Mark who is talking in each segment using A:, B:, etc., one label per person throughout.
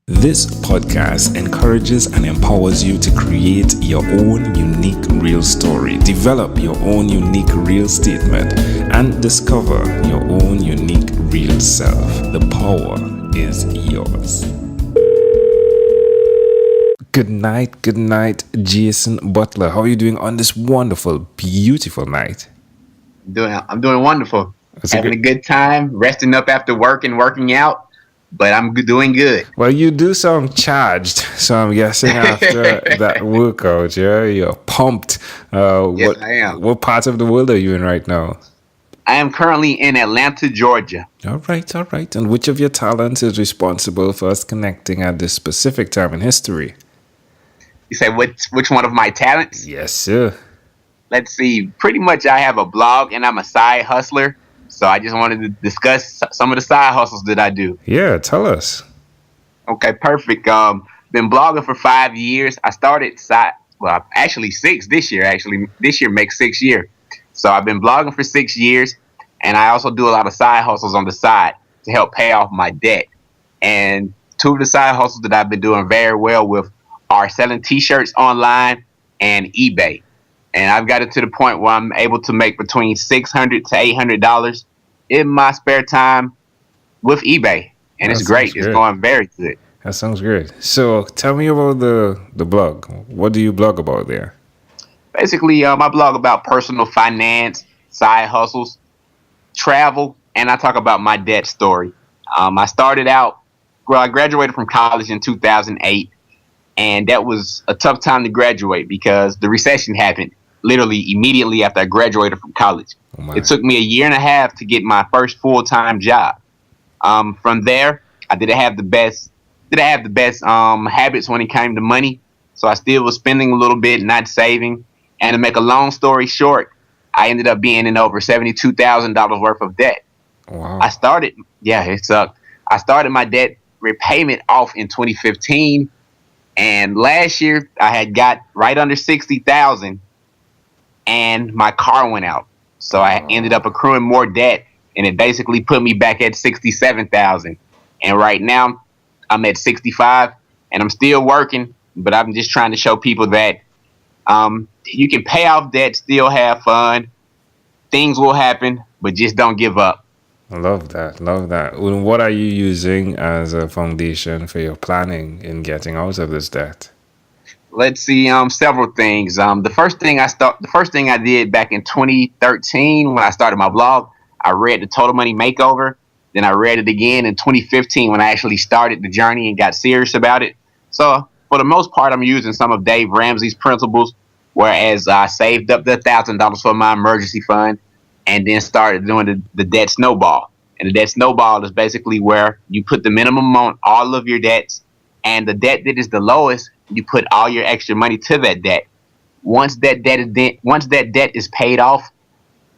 A: This podcast encourages and empowers you to create your own unique real story, develop your own unique real statement, and discover your own unique real self. The power is yours. Good night, Jason Butler. How are you doing on this wonderful, beautiful night?
B: I'm doing wonderful. Having a good time, resting up after work and working out. But I'm doing good.
A: Well, you do sound charged, so I'm guessing after that workout, yeah, you're pumped.
B: Yes, I am.
A: What part of the world are you in right now?
B: I am currently in Atlanta, Georgia.
A: All right. And which of your talents is responsible for us connecting at this specific time in history?
B: You say which one of my talents?
A: Yes, sir.
B: Let's see. Pretty much I have a blog and I'm a side hustler. So I just wanted to discuss some of the side hustles that I do.
A: Yeah, tell us.
B: Okay, perfect. Been blogging for 5 years. I started actually 6 this year. This year makes 6 years. So I've been blogging for 6 years, and I also do a lot of side hustles on the side to help pay off my debt. And 2 of the side hustles that I've been doing very well with are selling T-shirts online and eBay. And I've got it to the point where I'm able to make between $600 to $800 in my spare time with eBay. And it's great. It's going very good.
A: That sounds good. So tell me about the blog. What do you blog about there?
B: Basically, I blog about personal finance, side hustles, travel, and I talk about my debt story. I graduated from college in 2008, and that was a tough time to graduate because the recession happened literally immediately after I graduated from college. It took me a year and a half to get my first full-time job. From there, I didn't have the best habits when it came to money. So I still was spending a little bit, not saving. And to make a long story short, I ended up being in over $72,000 worth of debt.
A: Wow.
B: It sucked. I started my debt repayment off in 2015. And last year I had got right under 60,000 and my car went out. So I ended up accruing more debt, and it basically put me back at 67,000. And right now I'm at 65, and I'm still working, but I'm just trying to show people that you can pay off debt, still have fun. Things will happen, but just don't give up.
A: I love that. What are you using as a foundation for your planning in getting out of this debt?
B: Let's see, several things. The first thing I did back in 2013 when I started my blog, I read the Total Money Makeover. Then I read it again in 2015 when I actually started the journey and got serious about it. So for the most part, I'm using some of Dave Ramsey's principles, whereas I saved up the $1,000 for my emergency fund and then started doing the debt snowball. And the debt snowball is basically where you put the minimum on all of your debts, and the debt that is the lowest, you put all your extra money to that debt. Once that debt is paid off,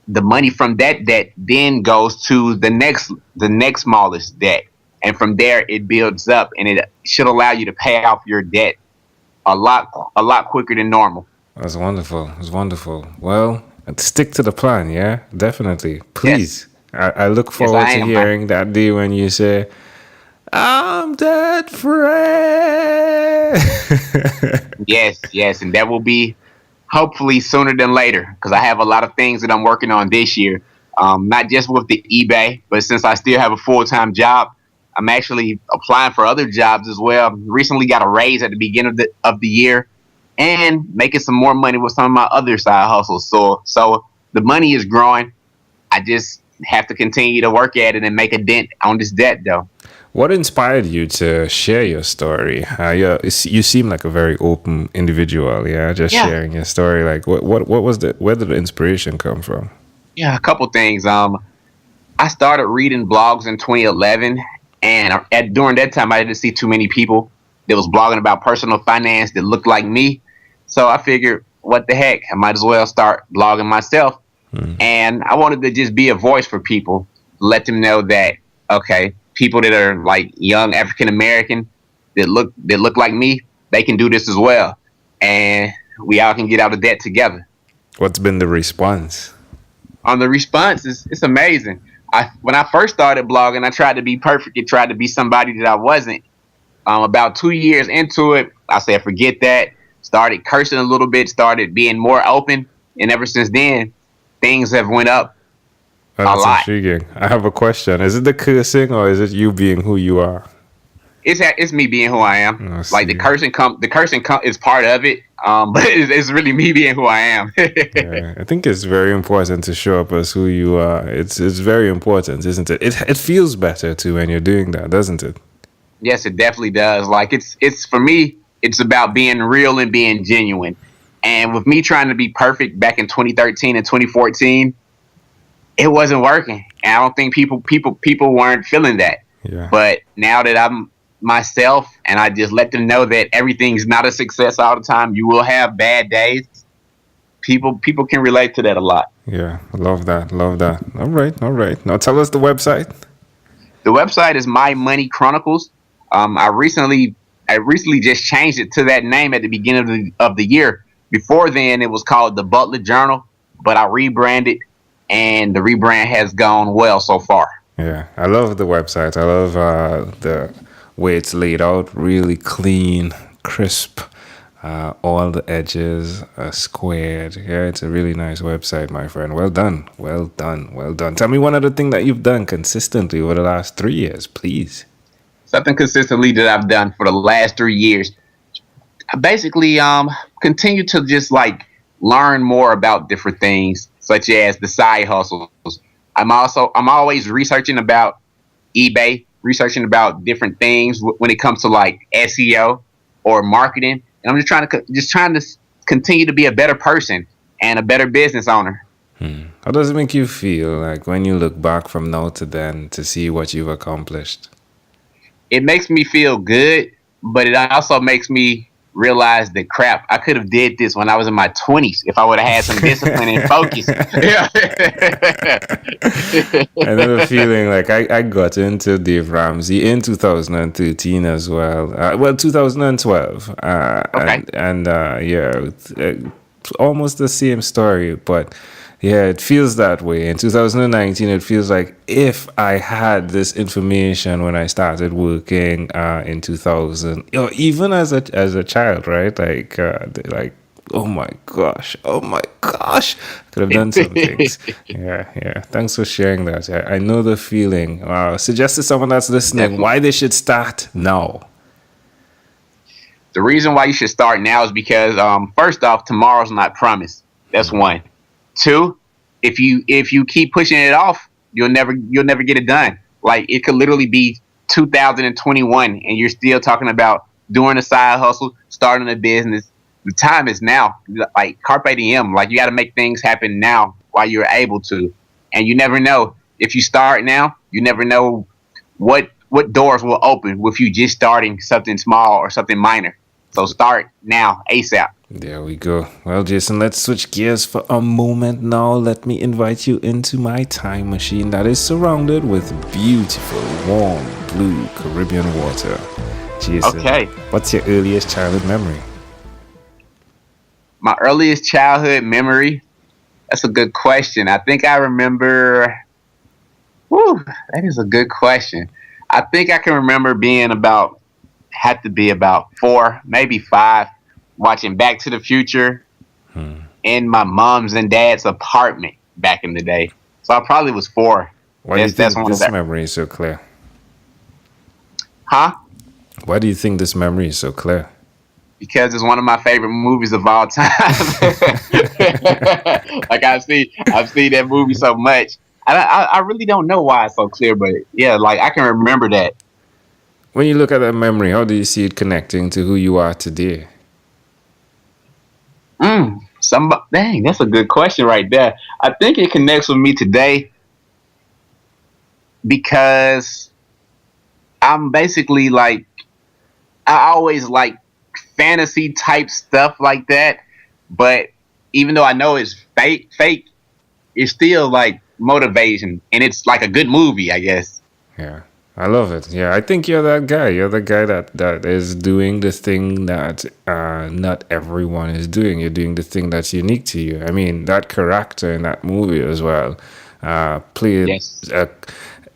B: the money from that debt then goes to the next smallest debt, and from there it builds up, and it should allow you to pay off your debt a lot quicker than normal.
A: That's wonderful. Well, stick to the plan, yeah, definitely. Please, yes. I look forward to hearing that day when you say, I'm debt free.
B: Yes, and that will be hopefully sooner than later, because I have a lot of things that I'm working on this year, not just with the eBay, but since I still have a full-time job, I'm actually applying for other jobs as well. Recently got a raise at the beginning of the year, and making some more money with some of my other side hustles. So the money is growing. I just have to continue to work at it and make a dent on this debt, though.
A: What inspired you to share your story? You seem like a very open individual, yeah? Sharing your story. Like, what was where did the inspiration come from?
B: Yeah, a couple things. I started reading blogs in 2011, and during that time, I didn't see too many people that was blogging about personal finance that looked like me. So I figured, what the heck? I might as well start blogging myself. And I wanted to just be a voice for people, let them know that, okay, people that are like young African American that look like me, they can do this as well, and we all can get out of debt together.
A: What's been the response?
B: The response it's amazing. When I first started blogging, I tried to be perfect and tried to be somebody that I wasn't, About 2 years into it, I said, forget that. Started cursing a little bit, started being more open. And ever since then, things have went up
A: Oh,
B: a
A: that's
B: lot.
A: intriguing. I have a question. Is it the cursing or is it you being who you are?
B: It's me being who I am.
A: I
B: Like
A: see.
B: the cursing is part of it. But it's really me being who I am.
A: Yeah, I think it's very important to show up as who you are. It's very important, isn't it? It feels better too when you're doing that, doesn't it?
B: Yes, it definitely does. Like it's for me, it's about being real and being genuine. And with me trying to be perfect back in 2013 and 2014, it wasn't working. And I don't think people weren't feeling that.
A: Yeah.
B: But now that I'm myself and I just let them know that everything's not a success all the time, you will have bad days. People can relate to that a lot.
A: Yeah, I love that. Love that. All right, all right. Now tell us the website.
B: The website is My Money Chronicles. I recently just changed it to that name at the beginning of the year. Before then, it was called the Butler Journal, but I rebranded, and the rebrand has gone well so far.
A: Yeah, I love the website. I love the way it's laid out. Really clean, crisp. All the edges are squared. Yeah, it's a really nice website, my friend. Well done. Well done. Well done. Tell me one other thing that you've done consistently over the last 3 years, please.
B: Something consistently that I've done for the last 3 years. I basically continue to just like learn more about different things, such as the side hustles. I'm always researching about eBay, researching about different things when it comes to like SEO or marketing. And I'm just trying to continue to be a better person and a better business owner.
A: How does it make you feel like when you look back from now to then to see what you've accomplished?
B: It makes me feel good, but it also makes me realize that crap, I could have did this when I was in my 20s if I would have had some discipline and focus. Yeah.
A: I know the feeling like I got into Dave Ramsey in 2013 as well. 2012.
B: Okay.
A: Yeah, almost the same story, but yeah, it feels that way. In 2019, it feels like if I had this information when I started working in 2000, or even as a child, right? Like oh my gosh, I could have done some things. Yeah, yeah. Thanks for sharing that. I know the feeling. Suggest to someone that's listening
B: Definitely.
A: why they should start now.
B: The reason why you should start now is because first off, tomorrow's not promised. That's one. Two, if you keep pushing it off, you'll never get it done. Like it could literally be 2021 and you're still talking about doing a side hustle, starting a business. The time is now. Like carpe diem. Like you got to make things happen now while you're able to. And you never know if you start now. You never know what doors will open with you just starting something small or something minor. So start now, ASAP.
A: There we go. Well, Jason, let's switch gears for a moment now. Let me invite you into my time machine that is surrounded with beautiful, warm, blue Caribbean water. Jason,
B: Okay.
A: what's your earliest childhood memory?
B: My earliest childhood memory. That's a good question. I think I remember. Whew, that is a good question. I think I can remember had to be about 4, maybe 5, watching Back to the Future in my mom's and dad's apartment back in the day. So I probably was 4.
A: Why do you
B: That's
A: think
B: one of
A: this
B: that.
A: memory is so clear?
B: Huh?
A: Why do you think this memory is so clear?
B: Because it's one of my favorite movies of all time. Like I've seen that movie so much. I really don't know why it's so clear, but yeah, like I can remember that.
A: When you look at that memory, how do you see it connecting to who you are today?
B: Dang, that's a good question right there. I think it connects with me today because I'm basically like I always like fantasy type stuff like that, but even though I know it's fake, it's still like motivation, and it's like a good movie, I guess.
A: Yeah, I love it. Yeah, I think you're that guy. You're the guy that is doing the thing that not everyone is doing. You're doing the thing that's unique to you. I mean, that character in that movie as well played
B: Yes.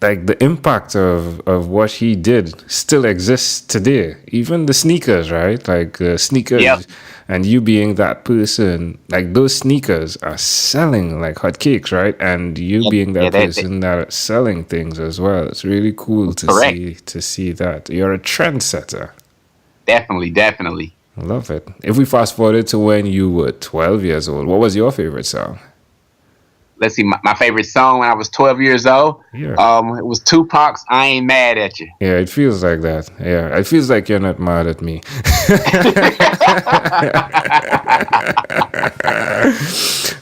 A: like the impact of what he did still exists today. Even the sneakers, right? Like sneakers,
B: Yep.
A: and you being that person, like those sneakers are selling like hotcakes, right? And you
B: Yep.
A: being
B: Yeah,
A: that person that are selling things as well. It's really cool to
B: correct.
A: see that. You're a trendsetter.
B: Definitely.
A: I love it. If we fast forward to when you were 12 years old, what was your favorite song?
B: Let's see, my favorite song when I was 12 years old.
A: Yeah.
B: It was Tupac's "I Ain't Mad at You."
A: Yeah, it feels like that. Yeah, it feels like you're not mad at me.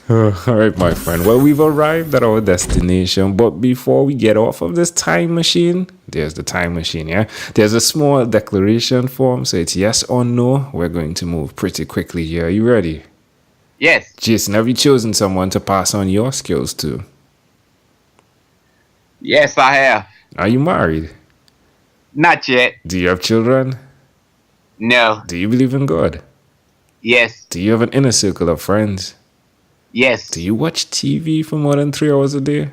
A: All right, my friend. Well, we've arrived at our destination, but before we get off of this time machine, there's the time machine, yeah? There's a small declaration form, so it's yes or no. We're going to move pretty quickly here. Are you ready?
B: Yes.
A: Jason, have you chosen someone to pass on your skills to?
B: Yes, I have.
A: Are you married?
B: Not yet.
A: Do you have children?
B: No.
A: Do you believe in God?
B: Yes.
A: Do you have an inner circle of friends?
B: Yes.
A: Do you watch TV for more than 3 hours a day?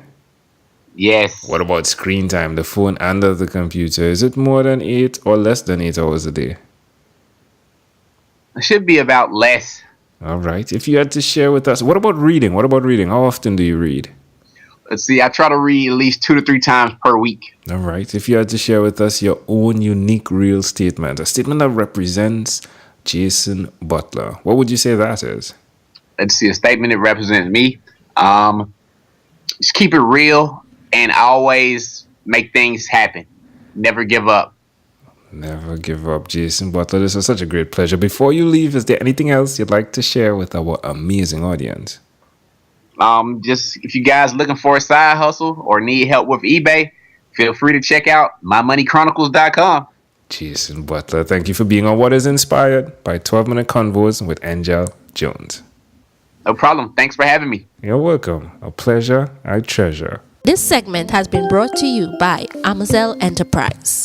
B: Yes.
A: What about screen time, the phone and the computer? Is it more than 8 or less than 8 hours a day?
B: It should be about less.
A: All right. If you had to share with us, what about reading? How often do you read?
B: Let's see, I try to read at least 2 to 3 times per week.
A: All right. If you had to share with us your own unique real statement, a statement that represents Jason Butler, what would you say that is?
B: Let's see, a statement that represents me. Just keep it real and always make things happen. Never give up.
A: Never give up, Jason Butler. This was such a great pleasure. Before you leave, is there anything else you'd like to share with our amazing audience?
B: Just if you guys looking for a side hustle or need help with eBay, feel free to check out mymoneychronicles.com.
A: Jason Butler, thank you for being on What is Inspired by 12-Minute Convos with Angel Jones.
B: No problem. Thanks for having me.
A: You're welcome. A pleasure I treasure.
C: This segment has been brought to you by Amazel Enterprise.